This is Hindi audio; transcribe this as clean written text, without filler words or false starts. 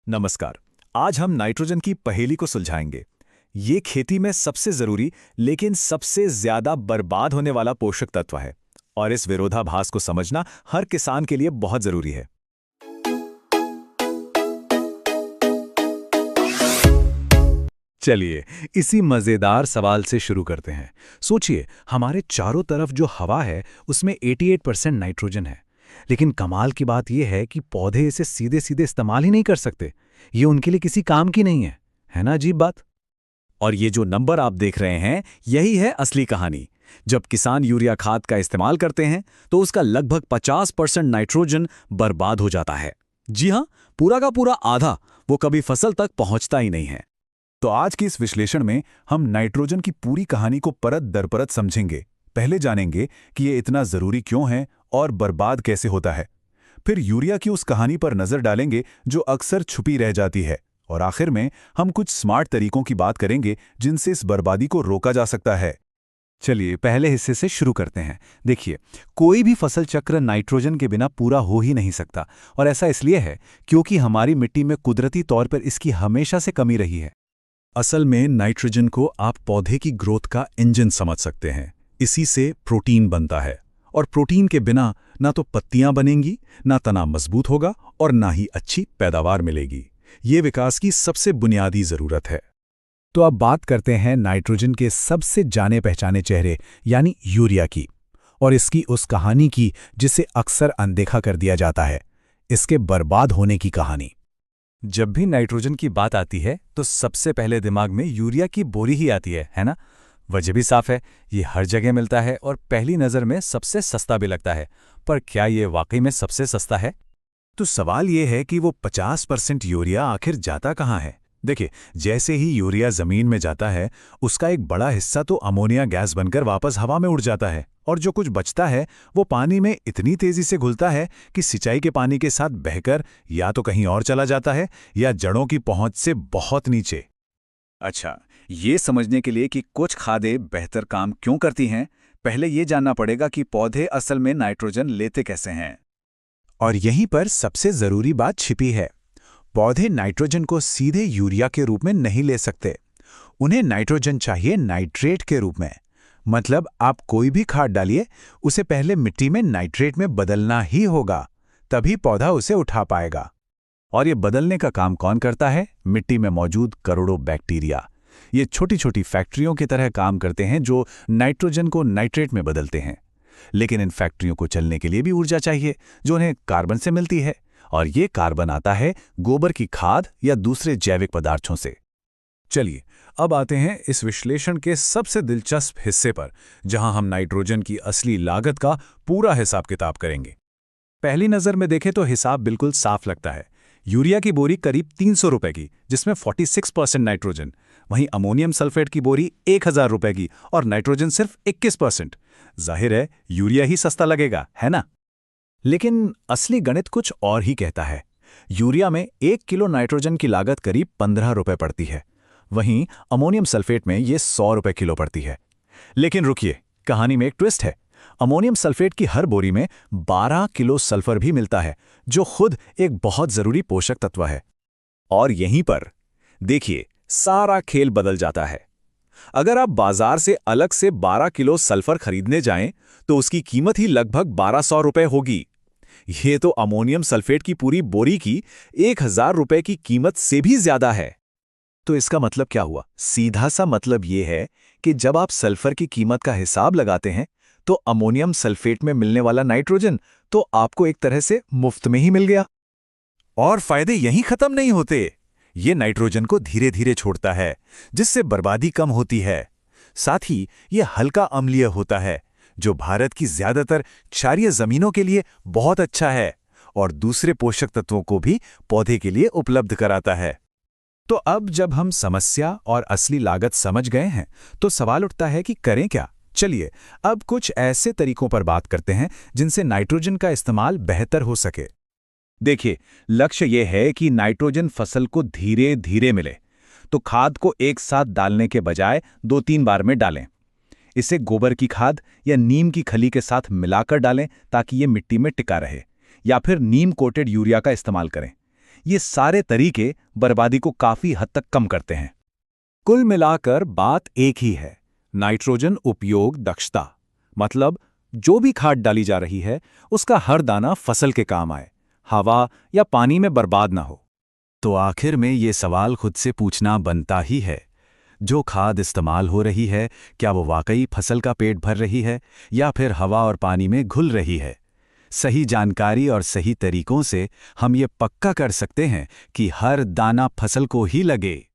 नमस्कार। आज हम नाइट्रोजन की पहेली को सुलझाएंगे। ये खेती में सबसे जरूरी लेकिन सबसे ज्यादा बर्बाद होने वाला पोषक तत्व है और इस विरोधाभास को समझना हर किसान के लिए बहुत जरूरी है। चलिए इसी मजेदार सवाल से शुरू करते हैं। सोचिए, हमारे चारों तरफ जो हवा है उसमें 88% नाइट्रोजन है। लेकिन कमाल की बात यह है कि पौधे इसे सीधे सीधे इस्तेमाल ही नहीं कर सकते। ये उनके लिए किसी काम की नहीं है ना? अजीब बात। और ये जो नंबर आप देख रहे हैं, यही है असली कहानी। जब किसान यूरिया खाद का इस्तेमाल करते हैं तो उसका लगभग 50% नाइट्रोजन बर्बाद हो जाता है। जी हां, पूरा का पूरा आधा वो कभी फसल तक पहुंचता ही नहीं है। तो आज के इस विश्लेषण में हम नाइट्रोजन की पूरी कहानी को परत दर परत समझेंगे। पहले जानेंगे कि ये इतना जरूरी क्यों है और बर्बाद कैसे होता है। फिर यूरिया की उस कहानी पर नजर डालेंगे जो अक्सर छुपी रह जाती है। और आखिर में हम कुछ स्मार्ट तरीकों की बात करेंगे जिनसे इस बर्बादी को रोका जा सकता है। चलिए पहले हिस्से से शुरू करते हैं। देखिए, कोई भी फसल चक्र नाइट्रोजन के बिना पूरा हो ही नहीं सकता। और ऐसा इसलिए है क्योंकि हमारी मिट्टी में कुदरती तौर पर इसकी हमेशा से कमी रही है। असल में नाइट्रोजन को आप पौधे की ग्रोथ का इंजन समझ सकते हैं। इसी से प्रोटीन बनता है और प्रोटीन के बिना ना तो पत्तियां बनेंगी, ना तना मजबूत होगा और ना ही अच्छी पैदावार मिलेगी। ये विकास की सबसे बुनियादी जरूरत है। तो अब बात करते हैं नाइट्रोजन के सबसे जाने पहचाने चेहरे यानी यूरिया की, और इसकी उस कहानी की जिसे अक्सर अनदेखा कर दिया जाता है, इसके बर्बाद होने की कहानी। जब भी नाइट्रोजन की बात आती है तो सबसे पहले दिमाग में यूरिया की बोरी ही आती है ना? वजह भी साफ है, ये हर जगह मिलता है और पहली नज़र में सबसे सस्ता भी लगता है। पर क्या ये वाकई में सबसे सस्ता है? तो सवाल ये है कि वो 50% यूरिया आखिर जाता कहाँ है? देखिए, जैसे ही यूरिया जमीन में जाता है, उसका एक बड़ा हिस्सा तो अमोनिया गैस बनकर वापस हवा में उड़ जाता है, और जो कुछ बचता है वो पानी में इतनी तेजी से घुलता है कि सिंचाई के पानी के साथ बहकर या तो कहीं और चला जाता है या जड़ों की पहुंच से बहुत नीचे। अच्छा, ये समझने के लिए कि कुछ खादें बेहतर काम क्यों करती हैं, पहले ये जानना पड़ेगा कि पौधे असल में नाइट्रोजन लेते कैसे हैं। और यहीं पर सबसे जरूरी बात छिपी है। पौधे नाइट्रोजन को सीधे यूरिया के रूप में नहीं ले सकते। उन्हें नाइट्रोजन चाहिए नाइट्रेट के रूप में। मतलब आप कोई भी खाद डालिए, उसे पहले मिट्टी में नाइट्रेट में बदलना ही होगा, तभी पौधा उसे उठा पाएगा। और ये बदलने का काम कौन करता है? मिट्टी में मौजूद करोड़ों बैक्टीरिया। ये छोटी छोटी फैक्ट्रियों की तरह काम करते हैं जो नाइट्रोजन को नाइट्रेट में बदलते हैं। लेकिन इन फैक्ट्रियों को चलने के लिए भी ऊर्जा चाहिए जो उन्हें कार्बन से मिलती है, और ये कार्बन आता है गोबर की खाद या दूसरे जैविक पदार्थों से। चलिए अब आते हैं इस विश्लेषण के सबसे दिलचस्प हिस्से पर, जहां हम नाइट्रोजन की असली लागत का पूरा हिसाब किताब करेंगे। पहली नजर में देखें तो हिसाब बिल्कुल साफ लगता है। यूरिया की बोरी करीब 300 रुपए की, जिसमें 46% नाइट्रोजन। वहीं अमोनियम सल्फेट की बोरी 1000 रुपए की और नाइट्रोजन सिर्फ 21%। जाहिर है यूरिया ही सस्ता लगेगा, है ना? लेकिन असली गणित कुछ और ही कहता है। यूरिया में 1 किलो नाइट्रोजन की लागत करीब 15 रुपए पड़ती है। वहीं अमोनियम सल्फेट में ये 100 रुपए किलो पड़ती है। लेकिन रुकिए, कहानी में एक ट्विस्ट है। अमोनियम सल्फेट की हर बोरी में 12 किलो सल्फर भी मिलता है, जो खुद एक बहुत जरूरी पोषक तत्व है। और यहीं पर देखिए, सारा खेल बदल जाता है। अगर आप बाजार से अलग से 12 किलो सल्फर खरीदने जाएं, तो उसकी कीमत ही लगभग 1200 रुपए होगी। ये तो अमोनियम सल्फेट की पूरी बोरी की 1000 रुपए की कीमत से भी ज्यादा है। तो इसका मतलब क्या हुआ? सीधा सा मतलब ये है कि जब आप सल्फर की कीमत का हिसाब लगाते हैं, तो अमोनियम सल्फेट में मिलने वाला नाइट्रोजन तो आपको एक तरह से मुफ्त में ही मिल गया। और फायदे यहीं खत्म नहीं होते। ये नाइट्रोजन को धीरे धीरे छोड़ता है, जिससे बर्बादी कम होती है। साथ ही ये हल्का अम्लीय होता है, जो भारत की ज्यादातर क्षारीय जमीनों के लिए बहुत अच्छा है और दूसरे पोषक तत्वों को भी पौधे के लिए उपलब्ध कराता है। तो अब जब हम समस्या और असली लागत समझ गए हैं, तो सवाल उठता है कि करें क्या? चलिए अब कुछ ऐसे तरीकों पर बात करते हैं जिनसे नाइट्रोजन का इस्तेमाल बेहतर हो सके। देखिए, लक्ष्य यह है कि नाइट्रोजन फसल को धीरे धीरे मिले। तो खाद को एक साथ डालने के बजाय 2-3 बार में डालें। इसे गोबर की खाद या नीम की खली के साथ मिलाकर डालें ताकि ये मिट्टी में टिका रहे, या फिर नीम कोटेड यूरिया का इस्तेमाल करें। ये सारे तरीके बर्बादी को काफी हद तक कम करते हैं। कुल मिलाकर बात एक ही है, नाइट्रोजन उपयोग दक्षता। मतलब जो भी खाद डाली जा रही है उसका हर दाना फसल के काम आए, हवा या पानी में बर्बाद ना हो। तो आखिर में ये सवाल खुद से पूछना बनता ही है, जो खाद इस्तेमाल हो रही है क्या वो वाकई फसल का पेट भर रही है या फिर हवा और पानी में घुल रही है? सही जानकारी और सही तरीकों से हम ये पक्का कर सकते हैं कि हर दाना फसल को ही लगे।